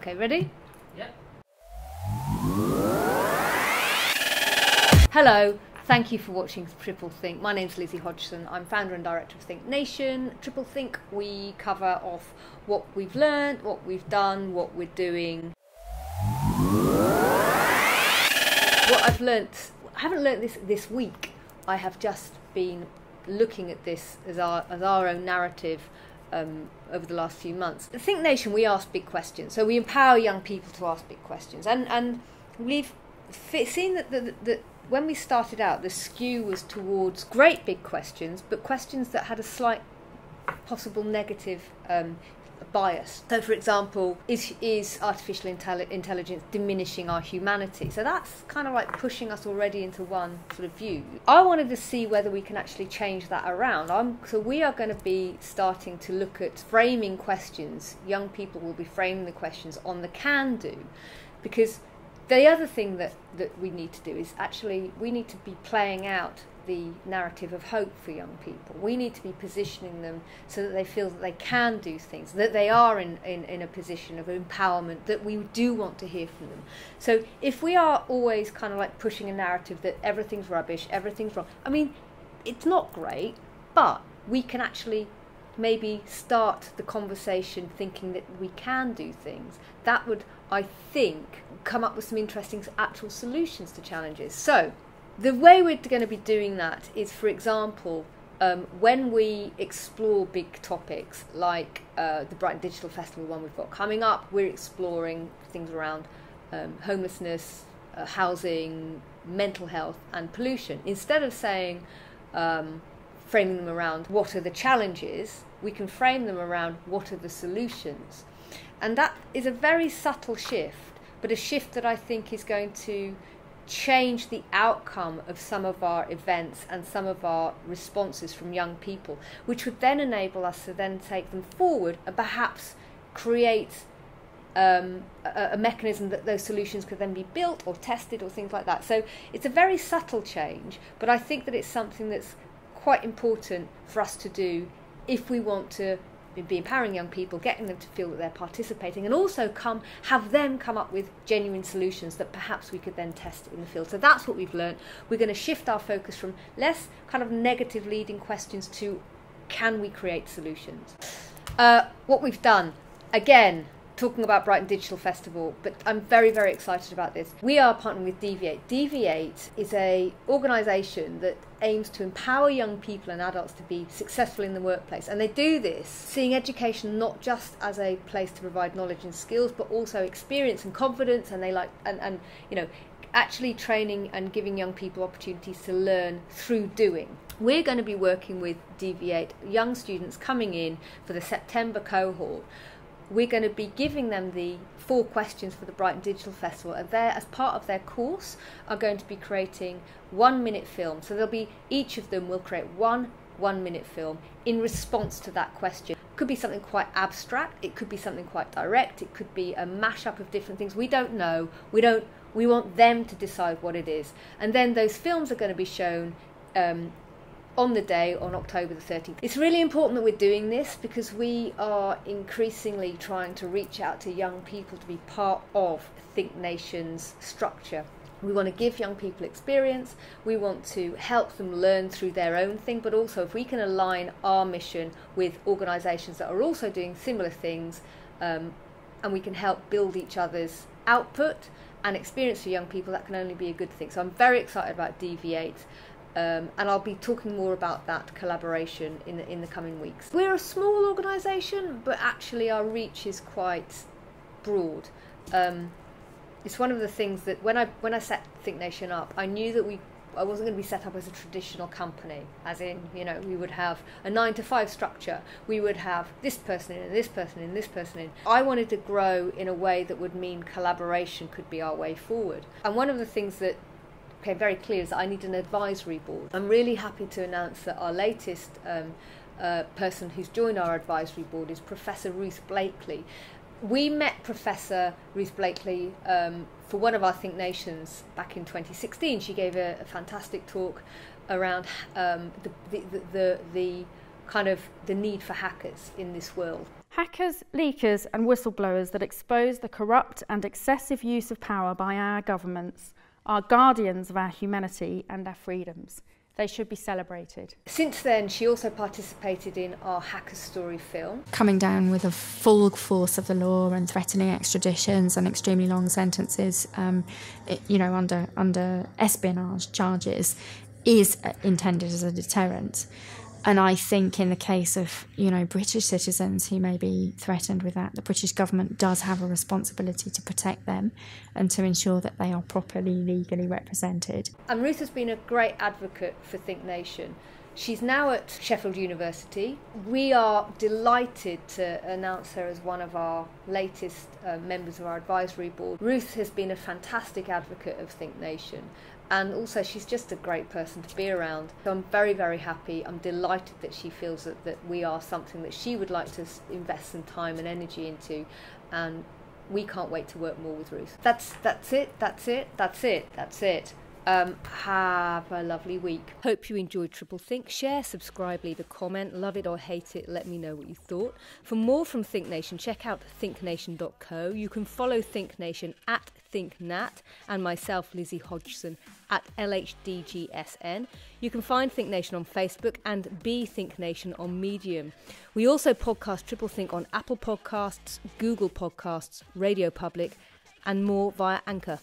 Okay, ready? Yep. Hello, thank you for watching Triple Think. My name's Lizzie Hodgson. I'm founder and director of ThinkNation. Triple Think, we cover off what we've learned, what we've done, what we're doing. What I've learnt, I haven't learnt this week. I have just been looking at this as our own narrative over the last few months. At ThinkNation, we ask big questions, so we empower young people to ask big questions, and we've seen that when we started out, the skew was towards great big questions, but questions that had a slight possible negative bias. So, for example, is artificial intelligence diminishing our humanity? So that's kind of like pushing us already into one sort of view. I wanted to see whether we can actually change that around. So we are going to be starting to look at framing questions. Young people will be framing the questions on the can-do, because the other thing that we need to do is actually we need to be playing out the narrative of hope for young people. We need to be positioning them so that they feel that they can do things, that they are in a position of empowerment, that we do want to hear from them. So if we are always kind of like pushing a narrative that everything's rubbish, everything's wrong, I mean, it's not great, but we can actually maybe start the conversation thinking that we can do things. That would, I think, come up with some interesting actual solutions to challenges. So the way we're going to be doing that is, for example, when we explore big topics like the Brighton Digital Festival one we've got coming up, we're exploring things around homelessness, housing, mental health and pollution. Instead of saying, framing them around what are the challenges, we can frame them around what are the solutions. And that is a very subtle shift, but a shift that I think is going to change the outcome of some of our events and some of our responses from young people, which would then enable us to then take them forward and perhaps create a mechanism that those solutions could then be built or tested or things like that. So it's a very subtle change, but I think that it's something that's quite important for us to do if we want to be empowering young people, getting them to feel that they're participating, and also have them come up with genuine solutions that perhaps we could then test in the field. So that's what we've learned. We're going to shift our focus from less kind of negative leading questions to can we create solutions. What we've done, again, talking about Brighton Digital Festival, but I'm very, very excited about this. We are partnering with Deviate. Deviate is an organisation that aims to empower young people and adults to be successful in the workplace. And they do this seeing education not just as a place to provide knowledge and skills, but also experience and confidence, and they like and you know, actually training and giving young people opportunities to learn through doing. We're going to be working with Deviate, young students coming in for the September cohort. We're going to be giving them the 4 questions for the Brighton Digital Festival, and they, as part of their course, are going to be creating 1-minute film. So each of them will create one 1-minute film in response to that question. It could be something quite abstract, it could be something quite direct, it could be a mashup of different things. We don't know. We want them to decide what it is. And then those films are going to be shown on the day, on October the 13th. It's really important that we're doing this because we are increasingly trying to reach out to young people to be part of ThinkNation's structure. We want to give young people experience, we want to help them learn through their own thing, but also if we can align our mission with organisations that are also doing similar things, and we can help build each other's output and experience for young people, that can only be a good thing. So I'm very excited about Deviate. And I'll be talking more about that collaboration in the coming weeks. We're a small organisation, but actually our reach is quite broad. It's one of the things that when I set ThinkNation up, I knew that I wasn't going to be set up as a traditional company, as in, you know, we would have a 9-to-5 structure, we would have this person in and this person in, this person in. I wanted to grow in a way that would mean collaboration could be our way forward. And one of the things that became very clear is that I need an advisory board. I'm really happy to announce that our latest person who's joined our advisory board is Professor Ruth Blakeley. We met Professor Ruth Blakeley for one of our ThinkNations back in 2016. She gave a fantastic talk around the kind of the need for hackers in this world. Hackers, leakers and whistleblowers that expose the corrupt and excessive use of power by our governments are guardians of our humanity and our freedoms. They should be celebrated. Since then, she also participated in our Hacker Story film. Coming down with a full force of the law and threatening extraditions and extremely long sentences, under espionage charges, is intended as a deterrent. And I think in the case of, British citizens who may be threatened with that, the British government does have a responsibility to protect them and to ensure that they are properly legally represented. And Ruth has been a great advocate for ThinkNation. She's now at Sheffield University. We are delighted to announce her as one of our latest members of our advisory board. Ruth has been a fantastic advocate of ThinkNation. And also she's just a great person to be around. So I'm very, very happy. I'm delighted that she feels that we are something that she would like to invest some time and energy into. And we can't wait to work more with Ruth. That's it. Have a lovely week. Hope you enjoyed Triple Think. Share, subscribe, leave a comment. Love it or hate it, let me know what you thought. For more from ThinkNation, check out thinknation.co. You can follow ThinkNation at ThinkNat and myself, Lizzie Hodgson, at LHDGSN. You can find ThinkNation on Facebook and be ThinkNation on Medium. We also podcast Triple Think on Apple Podcasts, Google Podcasts, Radio Public, and more via Anchor.